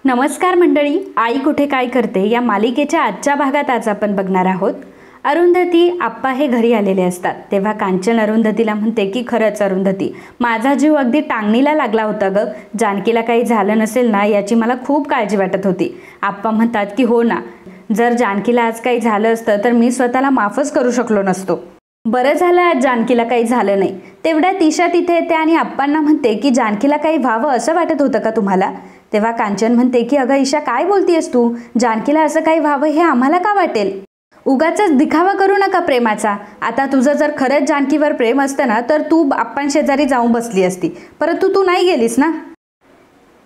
नमस्कार मंडळी, आई कुठे काय करते या मालिकेच्या आजच्या भागात आज आपण बघणार आहोत. अरुंधती आप्पा हे घरी आलेले असतात तेव्हा कांचन अरुंधतीला म्हणते की खरंच अरुंधती, माझा जीव अगदी टांगणीला लागला होता ग. जानकीला काही झालं नसेल ना याची मला खूप काळजी वाटत होती. आप्पा म्हणतात की हो ना, जर जानकीला आज काही झालं असतं तर मी स्वतःला माफच करू शकलो नसतो. बरं झालं आज जानकीला काही झालं नाही. तेवढ्यात ईशा तिथे येते आणि आप्पांना म्हणते की जानकीला काही व्हावं असं वाटत होतं का तुम्हाला? तेव्हा कांचन म्हणते की अगं ईशा, काय बोलतीयस तू? जानकीला असं काही व्हावं हे आम्हाला का वाटेल? उगाचच दिखावा करू नका प्रेमाचा. आता तुझं जर खरंच जानकीवर प्रेम असतं ना तर तू आप्पांशेजारी जाऊन बसली असती, परंतु तू नाही गेलीस ना.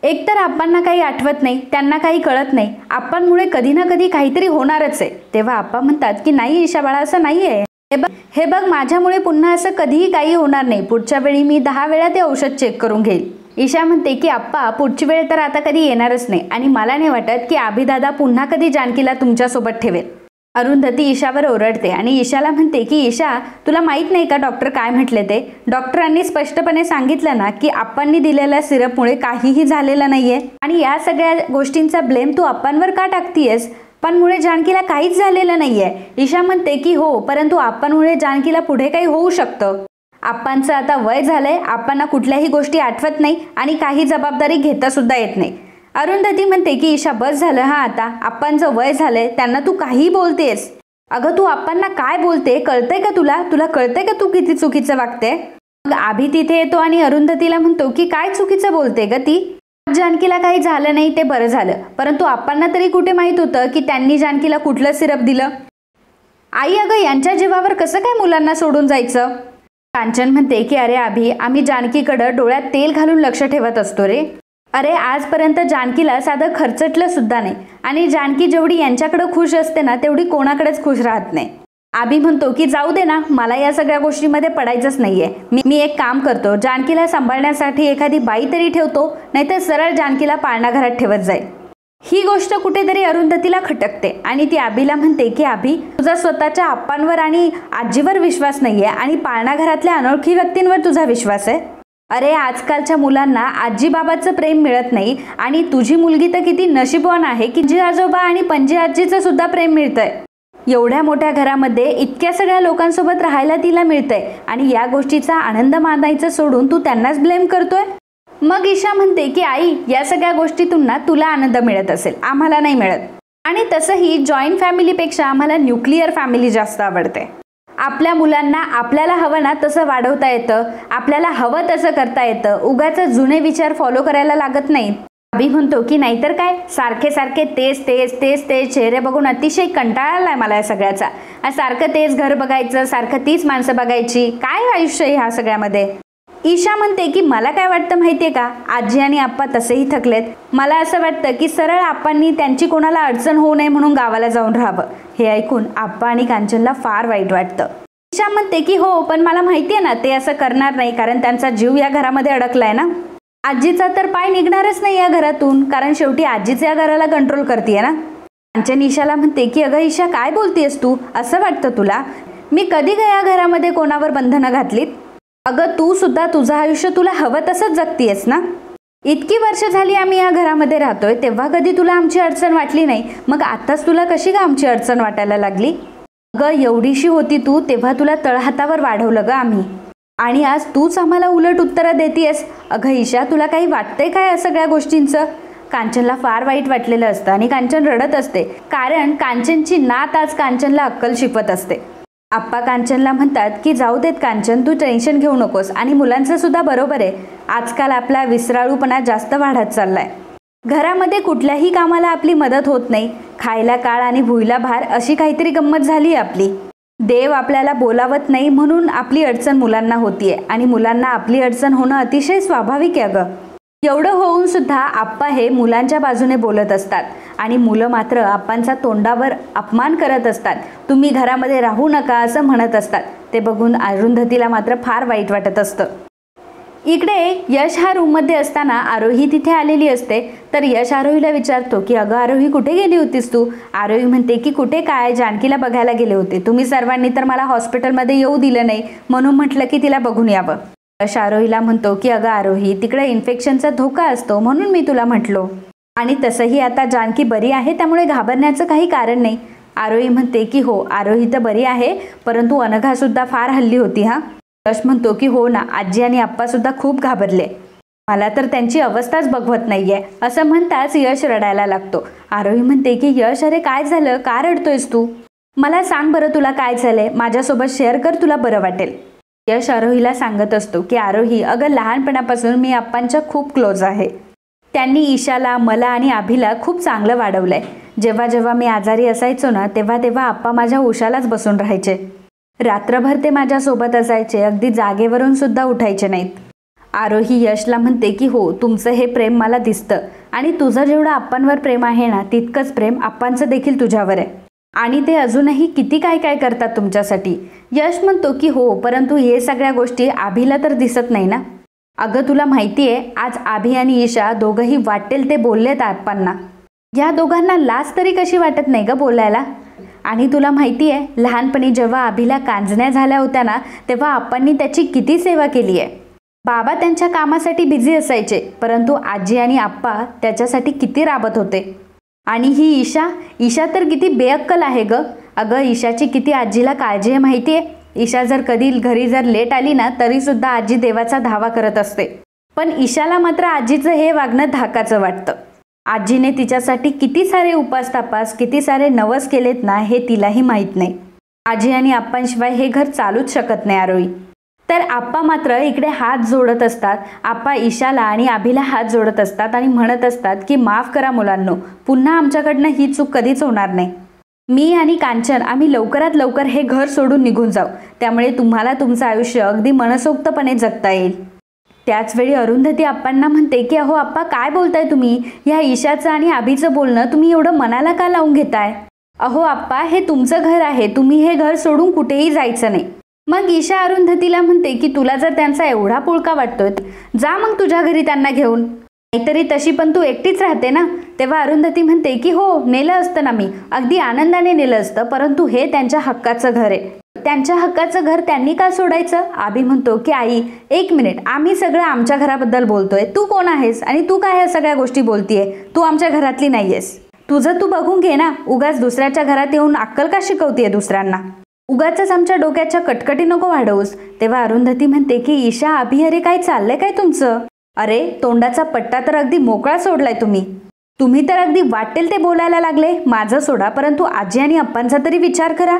एकतर आप्पांना काही आठवत नाही, त्यांना काही कळत नाही. आप्पांमुळे कधी ना कधी काहीतरी होणारच आहे. तेव्हा आप्पा म्हणतात की नाही ईशा बाळा, असं नाही आहे. हे बघ माझ्यामुळे पुन्हा असं कधीही काही होणार नाही. पुढच्या वेळी मी 10 वेळा ते औषध चेक करून घेईल. ईशा म्हणते की आप्पा, पुढची वेळ तर आता कधी येणारच नाही आणि मला नाही वाटत की आभिदादा पुन्हा कधी जानकीला तुमच्यासोबत ठेवेल. अरुंधती ईशावर ओरडते आणि ईशाला म्हणते की ईशा, तुला माहीत नाही का डॉक्टर काय म्हटले ते? डॉक्टरांनी स्पष्टपणे सांगितलं ना की आप्पांनी दिलेल्या सिरपमुळे काहीही झालेलं नाहीये आणि या सगळ्या गोष्टींचा ब्लेम तू आप्पांवर का टाकतीयस? आप्पांमुळे जानकीला काहीच झालेलं नाहीये. ईशा म्हणते की हो, परंतु आप्पांमुळे जानकीला पुढे काही होऊ शकतं. आप्पांचं आता वय झालंय, आप्पांना कुठल्याही गोष्टी आठवत नाही आणि काही जबाबदारी घेता सुद्धा येत नाही. अरुंधती म्हणते की ईशा बस झालं हा, आता आप्पांचं वय झालंय, त्यांना तू काहीही बोलतेस. अगं तू आप्पांना काय बोलते कळतंय का तुला? तुला कळतंय का तू किती चुकीचं वागते? मग आभी तिथे येतो आणि अरुंधतीला म्हणतो की काय चुकीचं बोलते ग ती? जानकीला काही झालं नाही ते बरं झालं, परंतु आप्पांना तरी कुठे माहित होतं की त्यांनी जानकीला कुठलं सिरप दिलं? आई अगं, यांच्या जीवावर कसं काय मुलांना सोडून जायचं? कांचन म्हणते की अरे आभी, आम्ही जानकीकडं डोळ्यात तेल घालून लक्ष ठेवत असतो रे. अरे आजपर्यंत जानकीला साधं खर्चटलं सुद्धा नाही आणि जानकी जेवढी यांच्याकडे खुश असते ना तेवढी कोणाकडेच खुश राहत नाही. आभी म्हणतो की जाऊ दे ना, मला या सगळ्या गोष्टींमध्ये पडायचंच नाहीये. मी एक काम करतो, जानकीला सांभाळण्यासाठी एखादी बाई तरी ठेवतो, नाहीतर सरळ जानकीला पाळणाघरात ठेवत जाईल. ही गोष्ट कुठेतरी अरुंधतीला खटकते आणि ती आभीला म्हणते की आभी, तुझा स्वतःच्या आप्पांवर आणि आजीवर विश्वास नाहीये आणि पाळणाघरातल्या अनोळखी व्यक्तींवर तुझा विश्वास आहे. अरे आजकालच्या मुलांना आजी बाबाचं प्रेम मिळत नाही आणि तुझी मुलगी तर किती नशीबवान आहे की जी आजोबा आणि पणजी आजीचं सुद्धा प्रेम मिळतंय. एवढ्या मोठ्या घरामध्ये इतक्या सगळ्या लोकांसोबत राहायला तिला मिळतंय आणि या गोष्टीचा आनंद मानायचं सोडून तू त्यांनाच ब्लेम करतोय. मग ईशा म्हणते की आई, या सगळ्या गोष्टीतून ना तुला आनंद मिळत असेल, आम्हाला नाही मिळत. आणि तसंही जॉईंट फॅमिलीपेक्षा आम्हाला न्यूक्लिअर फॅमिली जास्त आवडते. आपल्या मुलांना आपल्याला हवं ना तसं वाढवता येतं, आपल्याला हवं तसं करता येतं, उगाच जुने विचार फॉलो करायला लागत नाही. अभि म्हणतो की नाहीतर काय, सारखे सारखे तेच तेच तेच तेच चेहरे बघून अतिशय कंटाळा आलाय मला या सगळ्याचा. सारखं तेच घर बघायचं, सारखं तीच माणसं बघायची, काय आयुष्य आहे ह्या सगळ्यामध्ये? ईशा म्हणते की मला काय वाटतं माहितीये का, आजी आणि आप्पा तसेही थकलेत. मला असं वाटतं की सरळ आप्पांनी त्यांची कोणाला अडचण होऊ नये म्हणून गावाला जाऊन राहावं. हे ऐकून आप्पा आणि कांचनला फार वाईट वाटतं. ईशा म्हणते की हो, पण मला माहितीये ना ते असं करणार नाही, कारण त्यांचा जीव या घरामध्ये अडकलाय ना. आजीचा तर पाय निघणारच नाही या घरातून, कारण शेवटी आजीच या घराला कंट्रोल करतीये ना. कांचन ईशाला म्हणते की अगं ईशा, काय बोलतेयस तू? असं वाटतं तुला? मी कधी या घरामध्ये कोणावर बंधनं घातलीत? अगं तू सुद्धा तुझं आयुष्य तुला हवं तसंच जगतीयस ना. इतकी वर्ष झाली आम्ही या घरामध्ये राहतोय, तेव्हा कधी तुला आमची अडचण वाटली नाही, मग आताच तुला कशी का आमची अडचण वाटायला लागली? अगं एवढीशी होती तू तेव्हा तुला तळहातावर वाढवलं ग आम्ही, आणि आज तूच आम्हाला उलट उत्तरं देतीयस. अगं ईशा, तुला काही वाटतंय काय या सगळ्या गोष्टींचं? कांचनला फार वाईट वाटलेलं असतं आणि कांचन रडत असते, कारण कांचनची नात आज कांचनला अक्कल शिकवत असते. आप्पा कांचनला म्हणतात की जाऊ देत कांचन, तू टेन्शन घेऊ नकोस आणि मुलांचं सुद्धा बरोबर आहे. आजकाल आपला विसराळूपणा जास्त वाढत चाललाय. घरामध्ये कुठल्याही कामाला आपली मदत होत नाही. खायला काळ आणि भुईला भार अशी काहीतरी गंमत झाली आपली. देव आपल्याला बोलावत नाही म्हणून आपली अडचण मुलांना होतीये आणि मुलांना आपली अडचण होणं अतिशय स्वाभाविक आहे अगं. एवढं होऊन सुद्धा आप्पा हे मुलांच्या बाजूने बोलत असतात आणि मुलं मात्र आप्पांचा तोंडावर अपमान करत असतात. तुम्ही घरामध्ये राहू नका असं म्हणत असतात. ते बघून अरुंधतीला मात्र फार वाईट वाटत असतं. इकडे यश हा रूममध्ये असताना आरोही तिथे आलेली असते. तर यश आरोहीला विचारतो की अगं आरोही, कुठे गेली होतीस तू? आरोही म्हणते की कुठे काय, जानकीला बघायला गेले होते. तुम्ही सर्वांनी तर मला हॉस्पिटलमध्ये येऊ दिलं नाही, म्हणून म्हटलं की तिला बघून यावं. यश आरोहीला म्हणतो की अगं आरोही, तिकडे इन्फेक्शनचा धोका असतो म्हणून मी तुला म्हटलो. आणि तसंही आता जानकी बरी आहे, त्यामुळे घाबरण्याचं काही कारण नाही. आरोही म्हणते की हो, आरोही तर बरी आहे, परंतु अनघासुद्धा फार हल्ली होती हा. यश म्हणतो की हो ना, आजी आणि आप्पासुद्धा खूप घाबरले, मला तर त्यांची अवस्थाच बघवत नाहीये. असं म्हणताच यश रडायला लागतो. आरोही म्हणते की यश, अरे काय झालं, का रडतोयस तू? मला सांग बरं, तुला काय झालंय, माझ्यासोबत शेअर कर, तुला बरं वाटेल. यश आरोहीला सांगत असतो की आरोही, अगं लहानपणापासून मी आप्पांच्या खूप क्लोज आहे. त्यांनी ईशाला, मला आणि अभिला खूप चांगलं वाढवलंय. जेव्हा जेव्हा मी आजारी असायचो ना, तेव्हा तेव्हा आप्पा माझ्या उशालाच बसून राहायचे. रात्रभर ते माझ्यासोबत असायचे, अगदी जागेवरून सुद्धा उठायचे नाहीत. आरोही यशला म्हणते की हो, तुमचं हे प्रेम मला दिसतं आणि तुझं जेवढं आप्पांवर प्रेम आहे ना, तितकंच प्रेम आप्पांचं देखील तुझ्यावर आहे आणि ते अजूनही किती काय काय करतात तुमच्यासाठी. यश म्हणतो की हो, परंतु हे सगळ्या गोष्टी अभिला तर दिसत नाही ना. अगं तुला माहिती आहे, आज अभि आणि ईशा दोघंही वाटेल ते बोललेत आप्पांना. या दोघांना लाज तरी कशी वाटत नाही ग बोलायला. आणि तुला माहिती आहे, लहानपणी जेव्हा अभिला कांजण्या झाल्या होत्या ना, तेव्हा आप्पांनी त्याची किती सेवा केली आहे. बाबा त्यांच्या कामासाठी बिझी असायचे, परंतु आजी आणि आप्पा त्याच्यासाठी किती राबत होते. आणि ही ईशा तर किती बेअक्कल आहे ग. अगं ईशाची किती आजीला काळजी आहे माहिती आहे. ईशा जर कधी घरी जर लेट आली ना, तरी सुद्धा आजी देवाचा धावा करत असते. पण ईशाला मात्र आजीचं हे वागणं धाकाचं वाटतं. आजीने तिच्यासाठी किती सारे उपास तापास, किती सारे नवस केलेत ना, हे तिलाही माहीत नाही. आजी आणि आप्पांशिवाय हे घर चालूच शकत नाही आरोही. तर आप्पा मात्र इकडे हात जोडत असतात. आप्पा ईशाला आणि अभिला हात जोडत असतात आणि म्हणत असतात की माफ करा मुलांनो, पुन्हा आमच्याकडनं ही चूक कधीच होणार नाही. मी आणि कांचन आम्ही लवकरात लवकर हे घर सोडून निघून जाऊ, त्यामुळे तुम्हाला तुमचं आयुष्य अगदी मनसोक्तपणे जगता येईल. त्याचवेळी अरुंधती आप्पांना म्हणते की अहो आप्पा, काय बोलताय तुम्ही? ह्या ईशाचं आणि अभिचं बोलणं तुम्ही एवढं मनाला का लावून घेताय? अहो आप्पा, हे तुमचं घर आहे, तुम्ही हे घर सोडून कुठेही जायचं नाही. मग ईशा अरुंधतीला म्हणते की तुला जर त्यांचा एवढा पुळका वाटतोय, जा मग तुझ्या घरी त्यांना घेऊन, नाहीतरी तशी पण तू एकटीच राहते ना. तेव्हा अरुंधती म्हणते की हो, नेलं असतं ना, मी अगदी आनंदाने नेलं असतं, परंतु हे त्यांच्या हक्काचं घर आहे, त्यांच्या हक्काचं घर त्यांनी का सोडायचं? अभि म्हणतो की आई, एक मिनिट, आम्ही सगळं आमच्या घराबद्दल बोलतोय, तू कोण आहेस आणि तू काय ह्या सगळ्या गोष्टी बोलतीये? तू आमच्या घरातली नाहीयेस, तुझं तू बघून घे ना. उगाच दुसऱ्याच्या घरात येऊन अक्कल का शिकवतीये दुसऱ्यांना? उगाच आमच्या डोक्याच्या कटकटी नको वाढवूस. तेव्हा अरुंधती म्हणते की ईशा, अभि, अरे काय चाललंय काय तुमचं? अरे तोंडाचा पट्टा तर अगदी मोकळा सोडलाय तुम्ही तर अगदी वाटेल ते बोलायला लागले. माझं सोडा, परंतु आजी आणि आप्पांचा तरी विचार करा.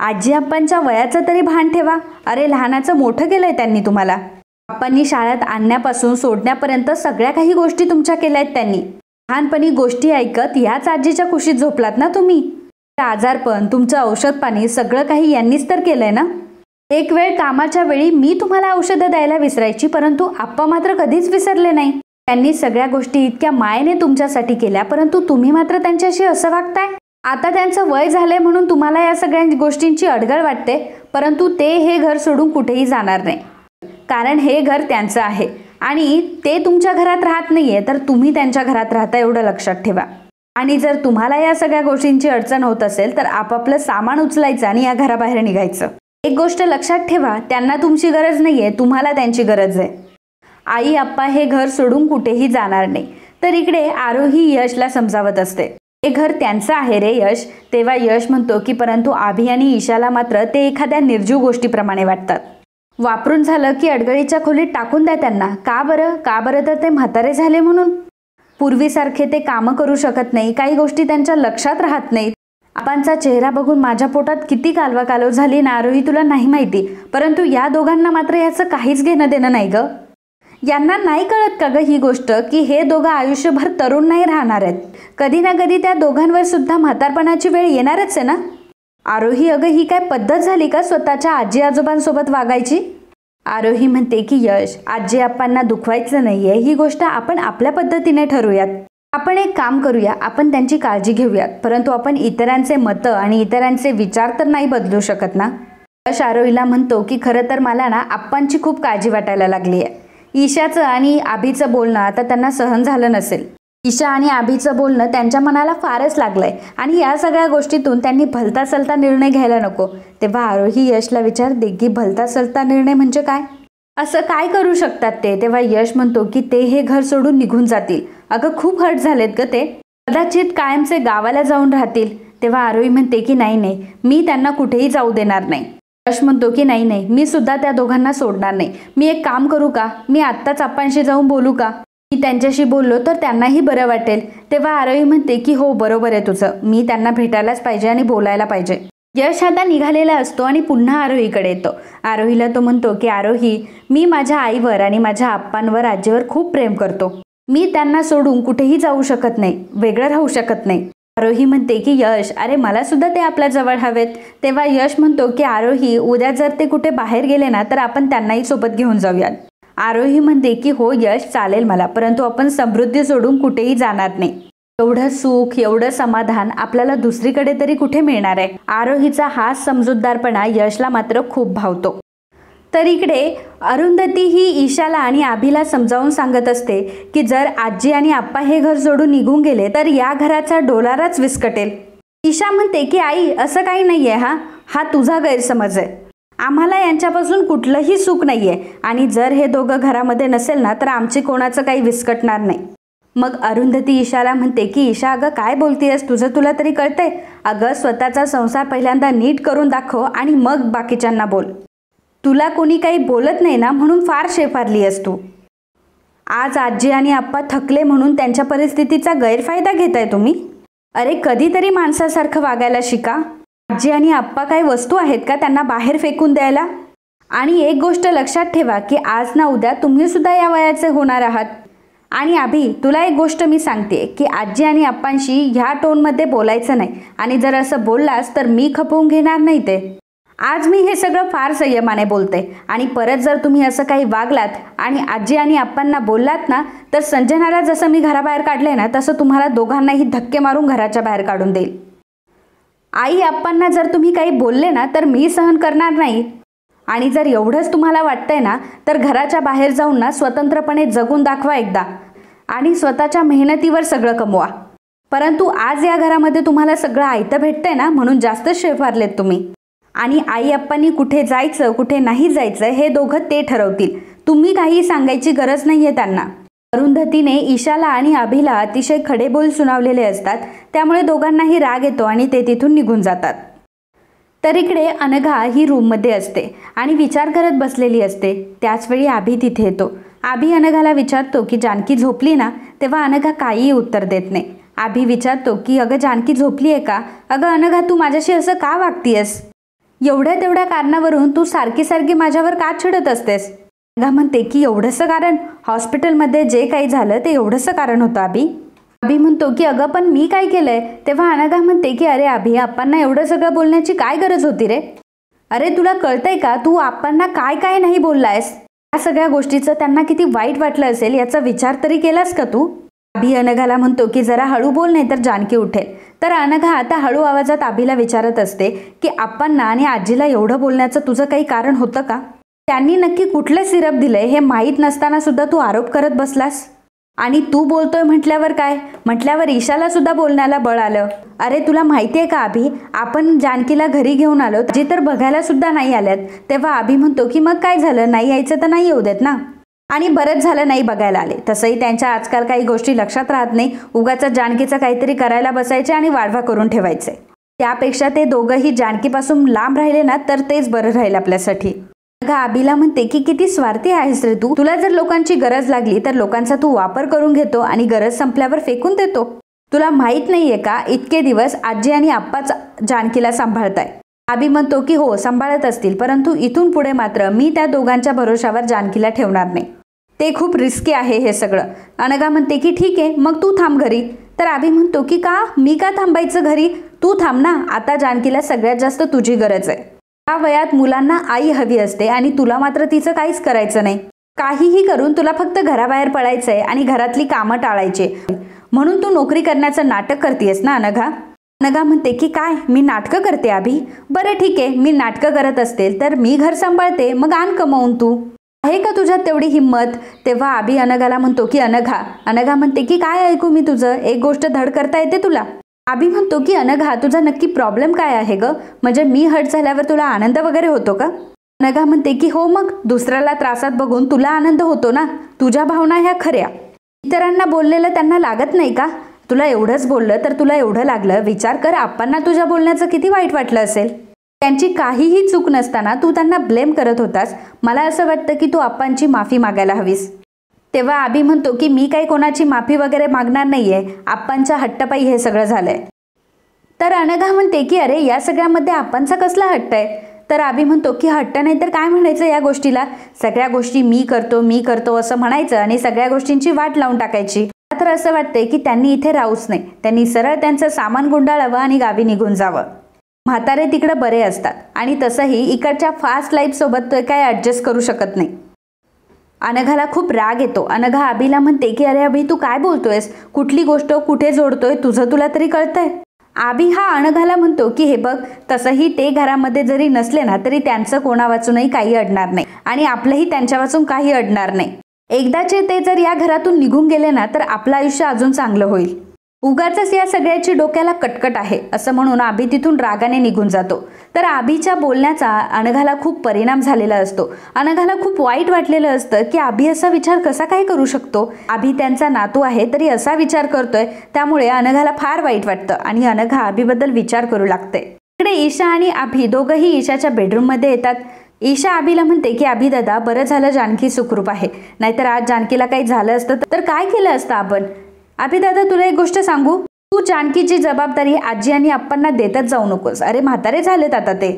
आजी आप्पांच्या वयाचं तरी भान ठेवा. अरे लहानाचं मोठं केलंय त्यांनी तुम्हाला. आप्पांनी शाळेत आणण्यापासून सोडण्यापर्यंत सगळ्या काही गोष्टी तुमच्या केल्यात त्यांनी. लहानपणी गोष्टी ऐकत याच आजीच्या कुशीत झोपलात ना तुम्ही. आजारपण, तुमचं औषध पाणी सगळं काही यांनीच तर केलंय ना. एक वेळ कामाच्या वेळी मी तुम्हाला औषधं द्यायला विसरायची, परंतु आप्पा मात्र कधीच विसरले नाही. त्यांनी सगळ्या गोष्टी इतक्या मायेने तुमच्यासाठी केल्या, परंतु तुम्ही मात्र त्यांच्याशी असं वागताय. आता त्यांचं वय झालंय म्हणून तुम्हाला या सगळ्या गोष्टींची अडगळ वाटते, परंतु ते हे घर सोडून कुठेही जाणार नाही, कारण हे घर त्यांचं आहे आणि ते तुमच्या घरात राहत नाहीये, तर तुम्ही त्यांच्या घरात राहता, एवढं लक्षात ठेवा. आणि जर तुम्हाला या सगळ्या गोष्टींची अडचण होत असेल तर आपापलं सामान उचलायचं आणि या घराबाहेर निघायचं. एक गोष्ट लक्षात ठेवा, त्यांना तुमची गरज नाहीये, तुम्हाला त्यांची गरज आहे. आई आप्पा हे घर सोडून कुठेही जाणार नाही. तर इकडे आरोही यशला समजावत असते, हे घर त्यांचं आहे रे यश. तेव्हा यश म्हणतो की परंतु अभि आणि ईशाला मात्र ते एखाद्या निर्जीव गोष्टीप्रमाणे वाटतात. वापरून झालं की अडगळीच्या खोलीत टाकून द्या त्यांना. का बरं? तर ते म्हातारे झाले म्हणून. पूर्वीसारखे ते कामं करू शकत नाही, काही गोष्टी त्यांच्या लक्षात राहत नाहीत. आपांचा चेहरा बघून माझ्या पोटात किती कालवाकालव झाली ना आरोही, तुला नाही माहिती. परंतु या दोघांना मात्र याचं काहीच घेणं देणं नाही ग. यांना नाही कळत का ग ही गोष्ट की हे दोघं आयुष्यभर तरुण नाही राहणार आहेत. कधी ना कधी त्या दोघांवर सुद्धा म्हातारपणाची वेळ येणारच आहे ना. आरोही, अगं ही काय पद्धत झाली का स्वतःच्या आजी आजोबांसोबत वागायची? आरोही म्हणते की यश, आजी आप्पांना दुखवायचं नाहीये, ही गोष्ट आपण आपल्या पद्धतीने ठरवूयात. आपण एक काम करूया, आपण त्यांची काळजी घेऊयात, परंतु आपण इतरांचे मतं आणि इतरांचे विचार तर नाही बदलू शकत ना. यश आरोहीला म्हणतो की खरं तर मला ना आप्पांची खूप काळजी वाटायला लागली आहे. ईशाचं आणि अभिचं बोलणं आता त्यांना सहन झालं नसेल. ईशा आणि अभिचं बोलणं त्यांच्या मनाला फारच लागलंय आणि या सगळ्या गोष्टीतून त्यांनी भलता सलता निर्णय घ्यायला नको. तेव्हा आरोही यशला विचारते की भलता सलता निर्णय म्हणजे काय? असं काय करू शकतात ते? तेव्हा यश म्हणतो की ते हे घर सोडून निघून जातील. अगं खूप हर्ट झालेत ग ते, कदाचित कायमचे गावाला जाऊन राहतील. तेव्हा आरोही म्हणते की नाही नाही, मी त्यांना कुठेही जाऊ देणार नाही. यश म्हणतो की नाही नाही, मी सुद्धा त्या दोघांना सोडणार नाही. मी एक काम करू का, मी आत्ताच आप्पांशी जाऊन बोलू का? मी त्यांच्याशी बोललो तर त्यांनाही बरं वाटेल. तेव्हा आरोही म्हणते की हो बरोबर आहे तुझं, मी त्यांना भेटायलाच पाहिजे आणि बोलायला पाहिजे. यश आता निघालेला असतो आणि पुन्हा आरोहीकडे येतो. आरोहीला तो म्हणतो की आरोही, मी माझ्या आईवर आणि माझ्या आप्पांवर आजीवर खूप प्रेम करतो. मी त्यांना सोडून कुठेही जाऊ शकत नाही, वेगळं राहू शकत नाही. आरोही म्हणते की यश, अरे मला सुद्धा ते आपल्या जवळ हवेत. तेव्हा यश म्हणतो की आरोही, उद्या जर ते कुठे बाहेर गेले ना तर आपण त्यांनाही सोबत घेऊन जाऊयात. आरोही म्हणते की हो यश चालेल मला, परंतु आपण समृद्धी सोडून कुठेही जाणार नाही. एवढं सुख, एवढं समाधान आपल्याला दुसरीकडे तरी कुठे मिळणार आहे. आरोहीचा हा समजूतदारपणा यशला मात्र खूप भावतो. तर इकडे अरुंधती ही ईशाला आणि आभीला समजावून सांगत असते की जर आजी आणि आप्पा हे घर सोडून निघून गेले तर या घराचा डोलाराच विस्कटेल. ईशा म्हणते की आई, असं काही नाहीये, हा तुझा गैरसमज आहे. आम्हाला यांच्यापासून कुठलंही सुख नाहीये आणि जर हे दोघं घरामध्ये नसेल ना तर आमची कोणाचं काही विस्कटणार नाही. मग अरुंधती ईशाला म्हणते की ईशा, अगं काय बोलतीयस, तुझं तुला तरी कळतंय? अगं स्वतःचा संसार पहिल्यांदा नीट करून दाखव आणि मग बाकीच्यांना बोल. तुला कोणी काही बोलत नाही ना म्हणून फार शेफारली आहेस तू. आज आजी आणि आप्पा थकले म्हणून त्यांच्या परिस्थितीचा गैरफायदा घेताय तुम्ही. अरे कधीतरी माणसासारखं वागायला शिका. आजी आणि आप्पा काही वस्तू आहेत का त्यांना बाहेर फेकून द्यायला? आणि एक गोष्ट लक्षात ठेवा की आज ना उद्या तुम्ही सुद्धा या वयाचे होणार आहात. आणि आभी, तुला एक गोष्ट मी सांगते की आजी आणि आप्पांशी ह्या टोनमध्ये बोलायचं नाही आणि जर असं बोललास तर मी खपवून घेणार नाही ते. आज मी हे सगळं फार संयमाने बोलते आणि परत जर तुम्ही असं काही वागलात आणि आजी आणि आप्पांना बोललात ना तर संजनाला जसं मी घराबाहेर काढले ना तसं तुम्हाला दोघांनाही धक्के मारून घराच्या बाहेर काढून देईल. आई आप्पांना जर तुम्ही काही बोलले ना तर मी सहन करणार नाही. आणि जर एवढंच तुम्हाला वाटतंय ना तर घराच्या बाहेर जाऊन ना स्वतंत्रपणे जगून दाखवा एकदा आणि स्वतःच्या मेहनतीवर सगळं कमवा. परंतु आज या घरामध्ये तुम्हाला सगळं आयतं भेटतंय ना म्हणून जास्त शेफारलेत तुम्ही. आणि आई आप्पांनी कुठे जायचं कुठे नाही जायचं हे दोघं ते ठरवतील. तुम्ही काही सांगायची गरज नाहीये त्यांना. अरुंधतीने ईशाला आणि आभीला अतिशय खडे बोल सुनावलेले असतात, त्यामुळे दोघांनाही राग येतो आणि ते तिथून निघून जातात. तर इकडे अनघा ही रूममध्ये असते आणि विचार करत बसलेली असते. त्याचवेळी आभी तिथे येतो. आभी अनघाला विचारतो की जानकी झोपली ना? तेव्हा अनघा काहीही उत्तर देत नाही. आभी विचारतो की अगं जानकी झोपली आहे का? अगं अनघा, तू माझ्याशी असं का वागतीयस? एवढ्या तेवढ्या कारणावरून तू सारखी सारखी माझ्यावर का चिडत असतेस? अनघा म्हणते की एवढंसं कारण? हॉस्पिटलमध्ये जे काही झालं ते एवढंसं कारण होतं आभी? आभी म्हणतो की अगं पण मी काय केलंय? तेव्हा अनघा म्हणते की अरे आभी, आप्पांना एवढं सगळं बोलण्याची काय गरज होती रे? अरे तुला कळतंय का, तू आप्पांना काय काय नाही बोललायस? या सगळ्या गोष्टीचं त्यांना किती वाईट वाटलं असेल याचा विचार तरी केलास का तू? आभी अनघाला म्हणतो की जरा हळू बोल नाही तर जानकी उठेल. तर अनघा आता हळू आवाजात आभीला विचारत असते की आप्पांना आणि आजीला एवढं बोलण्याचं तुझं काही कारण होतं का? त्यांनी नक्की कुठलं सिरप दिलंय हे माहीत नसताना सुद्धा तू आरोप करत बसलास. आणि तू बोलतोय म्हटल्यावर काय? म्हटल्यावर ईशाला सुद्धा बोलण्याला बळ आलं. अरे तुला माहिती आहे का आभी, आपण जानकीला घरी घेऊन आलो जी तर बघायला सुद्धा नाही आल्यात. तेव्हा आभी म्हणतो की मग काय झालं, नाही यायचं तर नाही येऊ देत ना. आणि बरंच झालं नाही बघायला आले. तसंही त्यांच्या आजकाल काही गोष्टी लक्षात राहत नाही. उगाच जानकीचं काहीतरी करायला बसायचे आणि वाढवा करून ठेवायचे. त्यापेक्षा ते दोघंही जानकीपासून लांब राहिले ना तर तेच बरं राहील आपल्यासाठी. आभीला म्हणते की किती स्वार्थी आहेस रे तू. तुला जर लोकांची गरज लागली तर लोकांचा तू वापर करून घेतो आणि गरज संपल्यावर फेकून देतो. तुला माहित नाहीये का, इतके दिवस आजी आणि आप्पाच जानकीला सांभाळताय. आभी म्हणतो की हो सांभाळत असतील, परंतु इथून पुढे मात्र मी त्या दोघांच्या भरोशावर जानकीला ठेवणार नाही. ते खूप रिस्की आहे हे सगळं. अनघा म्हणते की ठीक आहे मग तू थांब घरी. तर आभी म्हणतो की का, मी का थांबायचं घरी? तू थांब ना, आता जानकीला सगळ्यात जास्त तुझी गरज आहे. या वयात मुलांना आई हवी असते आणि तुला मात्र तिचं काहीच करायचं नाही. काहीही करून तुला फक्त घराबाहेर पळायचंय आणि घरातली कामं टाळायची म्हणून तू नोकरी करण्याचं नाटक करतेस ना अनघा? अनघा म्हणते की काय मी नाटकं करते आभी? बरं ठीक आहे, मी नाटकं करत असतील तर मी घर सांभाळते, मग आण कमावून तू. आहे का तुझ्यात तेवढी हिंमत? तेव्हा आभी अनघाला म्हणतो की अनघा म्हणते की काय ऐकू मी तुझं, एक गोष्ट धड करता येते तुला? आभी म्हणतो की अनघा तुझा नक्की प्रॉब्लेम काय आहे ग? म्हणजे मी हर्ट झाल्यावर तुला आनंद वगैरे होतो का? अनघा म्हणते की हो, मग दुसऱ्याला त्रासात बघून तुला आनंद होतो ना, तुझ्या भावना ह्या खऱ्या. इतरांना बोललेलं त्यांना लागत नाही का? तुला एवढंच बोललं तर तुला एवढं लागलं. विचार कर, आप्पांना तुझ्या बोलण्याचं किती वाईट वाटलं असेल. त्यांची काहीही चूक नसताना तू त्यांना ब्लेम करत होतास. मला असं वाटतं की तू आप्पांची माफी मागायला हवीस. तेव्हा आबी म्हणतो की मी काही कोणाची माफी वगैरे मागणार नाहीये, आप्पांच्या हट्टापायी हे सगळं झालंय. तर अनघा म्हणते की अरे या सगळ्यामध्ये आप्पांचा कसला हट्ट आहे? तर आबी म्हणतो की हट्ट नाही तर काय म्हणायचं या गोष्टीला? सगळ्या गोष्टी मी करतो असं म्हणायचं आणि सगळ्या गोष्टींची वाट लावून टाकायची. तर असं वाटतंय की त्यांनी इथे राहूच नाही, त्यांनी सरळ त्यांचं सामान गुंडाळावं आणि गावी निघून जावं. म्हातारे तिकडे बरे असतात आणि तसंही इकडच्या फास्ट लाईफ सोबत तो काय ऍडजस्ट करू शकत नाही. अनघाला खूप राग येतो. अनघा आबीला म्हणते की अरे अभि, तू काय बोलतोयस? कुठली गोष्ट कुठे जोडतोय? तुझं तुला तरी कळतंय? आबी हा अनघाला म्हणतो की हे बघ, तसंही ते घरामध्ये जरी नसले ना तरी त्यांचं कोणा वाचूनही काही अडणार नाही आणि आपलंही त्यांच्या वाचून काही अडणार नाही. एकदाचे ते जर या घरातून निघून गेले ना तर आपलं आयुष्य अजून चांगलं होईल. उगाचच या सगळ्याची डोक्याला कटकट आहे असं म्हणून आबी तिथून रागाने निघून जातो. तर आबीच्या बोलण्याचा अनघाला खूप परिणाम झालेला असतो. अनघाला खूप वाईट वाटलेलं असतं की आबी असा विचार कसा काय करू शकतो. आबी त्यांचा नातू आहे तरी असा विचार करतोय. त्यामुळे अनघाला फार वाईट वाटतं आणि अनघा आबीबद्दल विचार करू लागते. इकडे ईशा आणि आबी दोघंही ईशाच्या बेडरूममध्ये येतात. ईशा आबीला म्हणते की आबी दादा, बरं झालं जानकी सुखरूप आहे, नाहीतर आज जानकीला काही झालं असतं तर काय केलं असतं आपण. आबी दादा, तुला एक गोष्ट सांगू, तू जानकीची जबाबदारी आजी आणि आप्पांना देतच जाऊ नकोस. अरे म्हातारे झालेत आता ते.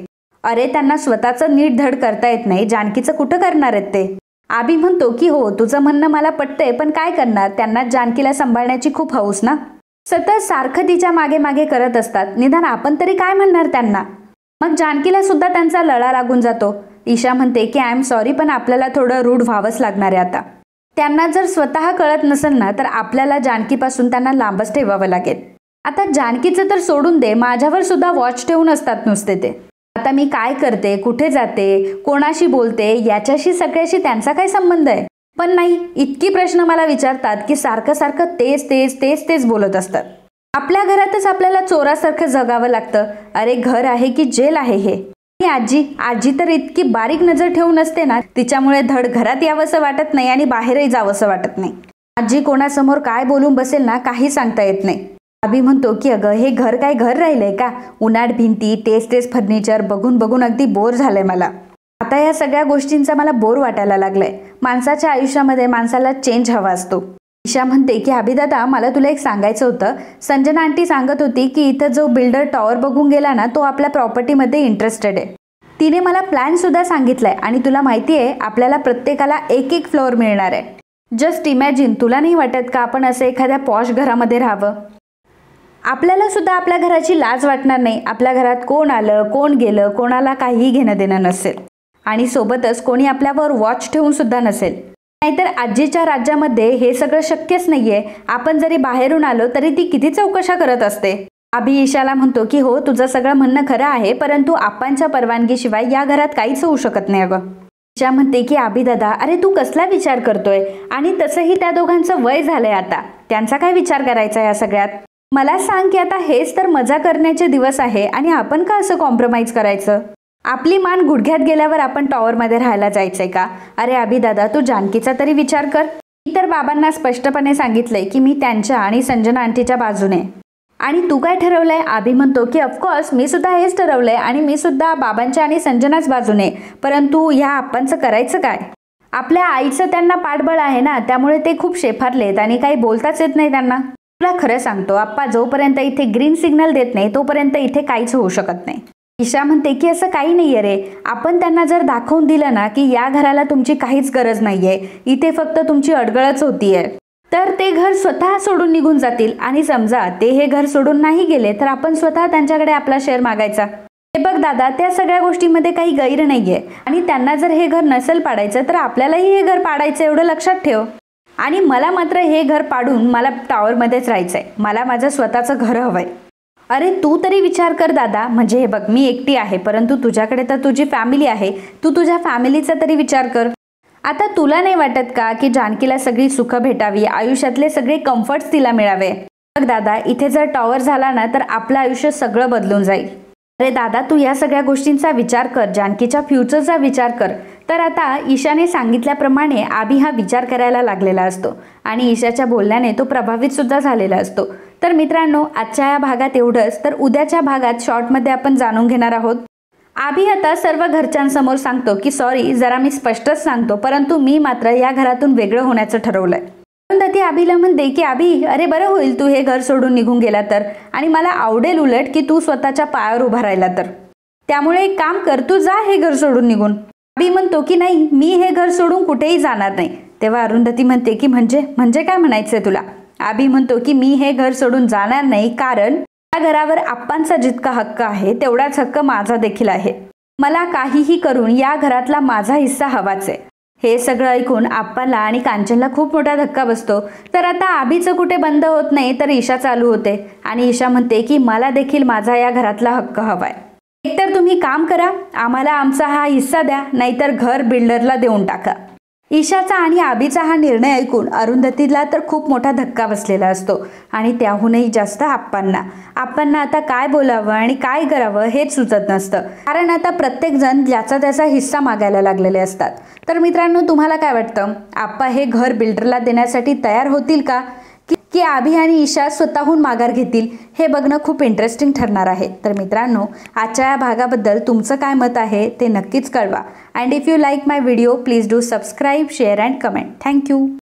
अरे त्यांना स्वतःचं नीट धड करता येत नाही, जानकीचं कुठं करणार आहेत ते. आबी म्हणतो की हो, तुझं म्हणणं मला पटतंय, पण काय करणार, त्यांना जानकीला सांभाळण्याची खूप हौस ना. सतत सारखं तिच्या मागे मागे करत असतात, निदान आपण तरी काय म्हणणार त्यांना. मग जानकीला सुद्धा त्यांचा लळा लागून जातो. ईशा म्हणते की आय एम सॉरी, पण आपल्याला थोडं रूढ व्हावंच लागणार आहे आता. त्यांना जर स्वतः कळत नसेल ना तर आपल्याला जानकीपासून त्यांना लांबच ठेवावं लागेल. आता जानकीचं तर सोडून दे, माझ्यावर सुद्धा वॉच ठेवून असतात नुसते ते. आता मी काय करते, कुठे जाते, कोणाशी बोलते, याच्याशी सगळ्याशी त्यांचा काय संबंध आहे. पण नाही, इतकी प्रश्न मला विचारतात की सारखं सारखं तेच तेच तेच तेच बोलत असतात. आपल्या घरातच आपल्याला चोरासारखं जगावं लागतं. अरे घर आहे की जेल आहे हे. आजी तर इतकी बारीक नजर ठेवून असते ना, तिच्यामुळे धड घरात यावंसं वाटत नाही आणि बाहेरही जावंसं वाटत नाही. आजी कोणासमोर काय बोलून बसेल ना, काही सांगता येत नाही. आबी म्हणतो की अगं, हे घर काय घर राहिलंय का? उन्हाट भिंती, तेच तेच फर्निचर बघून बघून अगदी बोर झालंय मला. आता या सगळ्या गोष्टींचा मला बोर वाटायला लागलाय. माणसाच्या आयुष्यामध्ये माणसाला चेंज हवा असतो. ईशा म्हणते की आबी दादा, मला तुला एक सांगायचं होतं. संजना आंटी सांगत होती की इथं जो बिल्डर टॉवर बघून गेला ना, तो आपल्या प्रॉपर्टीमध्ये इंटरेस्टेड आहे. तिने मला प्लॅन सुद्धा सांगितलाय आणि तुला माहिती आहे, आपल्याला प्रत्येकाला एक एक फ्लोअर मिळणार आहे. जस्ट इमॅजिन, तुला नाही वाटत का आपण असं एखाद्या पॉश घरामध्ये राहावं? आपल्याला सुद्धा आपल्या घराची लाज वाटणार नाही. आपल्या घरात कोण आलं कोण गेलं कोणाला काहीही घेणं देणं नसेल आणि सोबतच कोणी आपल्यावर वॉच ठेवून सुद्धा नसेल. नाहीतर आजीच्या राज्यामध्ये हे सगळं शक्यच नाहीये. आपण जरी बाहेरून आलो तरी ती किती चौकशा करत असते. आबी ईशाला म्हणतो की हो, तुझं सगळं म्हणणं खरं आहे, परंतु आप्पांच्या परवानगीशिवाय या घरात काहीच होऊ शकत नाही. अगं ईशा म्हणते की आबी दादा, अरे तू कसला विचार करतोय? आणि तसंही त्या दोघांचं वय झालंय आता, त्यांचा काय विचार करायचा या सगळ्यात? मला सांग की आता हेच तर मजा करण्याचे दिवस आहे आणि आपण का असं कॉम्प्रोमाइज करायचं? आपली मान गुडघ्यात गेल्यावर आपण टॉवरमध्ये राहायला जायचंय का? अरे आबी दादा, तू जानकीचा तरी विचार कर. मी तर बाबांना स्पष्टपणे सांगितलंय की मी त्यांच्या आणि संजना आंटीच्या बाजूने. आणि तू काय ठरवलंय? आबी म्हणतो की ऑफकोर्स मी सुद्धा हेच ठरवलंय आणि मी सुद्धा बाबांच्या आणि संजनाच बाजूने. परंतु ह्या आप्पांचं करायचं काय? आपल्या आईचं त्यांना पाठबळ आहे ना, त्यामुळे ते खूप शेफारलेत आणि काही बोलताच येत नाही त्यांना. तुला खरं सांगतो, आप्पा जोपर्यंत इथे ग्रीन सिग्नल देत नाही तोपर्यंत इथे काहीच होऊ शकत नाही. ईशा म्हणते की असं काही नाहीये रे, आपण त्यांना जर दाखवून दिलं ना की या घराला तुमची काहीच गरज नाहीये, इथे फक्त तुमची अडगळच होतीये, तर ते घर स्वतः सोडून निघून जातील. आणि समजा ते हे घर सोडून नाही गेले तर आपण स्वतः त्यांच्याकडे आपला शेअर मागायचा. हे बघ दादा, त्या सगळ्या गोष्टींमध्ये काही गैर नाहीये आणि त्यांना जर हे घर नसेल पाडायचं तर आपल्यालाही हे घर पाडायचं, एवढं लक्षात ठेव. आणि मला मात्र हे घर पाडून मला टॉवरमध्येच राहायचंय. मला माझं स्वतःचं घर हवंय. अरे तू तरी विचार कर दादा, म्हणजे हे बघ, मी एकटी आहे परंतु तुझ्याकडे तर तुझी फॅमिली आहे. तू तुझ्या फॅमिलीचा तरी विचार कर. आता तुला नाही वाटत का की जानकीला सगळी सुख भेटावी, आयुष्यातले सगळे कम्फर्ट्स तिला मिळावे? बघ दादा, इथे जर टॉवर झाला ना तर आपलं आयुष्य सगळं बदलून जाईल. अरे दादा, तू या सगळ्या गोष्टींचा विचार कर, जानकीच्या फ्युचरचा विचार कर. तर आता ईशाने सांगितल्याप्रमाणे आबी हा विचार करायला लागलेला असतो आणि ईशाच्या बोलण्याने तो प्रभावित सुद्धा झालेला असतो. तर मित्रांनो, आजच्या या भागात एवढंच. तर उद्याच्या भागात शॉर्टमध्ये आपण जाणून घेणार आहोत. आबी आता सर्व घरच्यांसमोर सांगतो की सॉरी, जरा मी स्पष्टच सांगतो, परंतु मी मात्र या घरातून वेगळं होण्याचं ठरवलंय. अरुंधती आबीला म्हणते की आबी, अरे बरं होईल तू हे घर सोडून निघून गेला तर, आणि मला आवडेल उलट की तू स्वतःच्या पायावर उभा राहिला तर. त्यामुळे एक काम कर, तू जा हे घर सोडून निघून. आबी म्हणतो की नाही, मी हे घर सोडून कुठेही जाणार नाही. तेव्हा अरुंधती म्हणते की म्हणजे काय म्हणायचंय तुला? आबी म्हणतो की मी हे घर सोडून जाणार नाही, कारण या घरावर आप्पांचा जितका हक्क आहे तेवढाच हक्क माझा देखील आहे. मला काहीही करून या घरातला माझा हिस्सा हवाच आहे. हे सगळं ऐकून आप्पाला आणि कांचनला खूप मोठा धक्का बसतो. तर आता आबीचं कुठे बंद होत नाही, तर ईशा चालू होते आणि ईशा म्हणते की मला देखील माझा या घरातला हक्क हवाय. एकतर तुम्ही काम करा, आम्हाला आमचा हा हिस्सा द्या, नाहीतर घर बिल्डरला देऊन टाका. ईशाचा आणि आबीचा हा निर्णय ऐकून अरुंधतीला तर खूप मोठा धक्का बसलेला असतो आणि त्याहूनही जास्त आप्पांना आता काय बोलावं आणि काय करावं हेच सुचत नसतं, कारण आता प्रत्येकजण ज्याचा त्याचा हिस्सा मागायला लागलेले असतात. तर मित्रांनो, तुम्हाला काय वाटतं, आप्पा हे घर बिल्डरला देण्यासाठी तयार होतील का, की आबी आणि ईशा स्वतःहून माघार घेतील? हे बघणं खूप इंटरेस्टिंग ठरणार आहे. तर मित्रांनो, आजच्या या भागाबद्दल तुमचं काय मत आहे ते नक्कीच कळवा. And if you like my video, please do subscribe, share and comment. Thank you.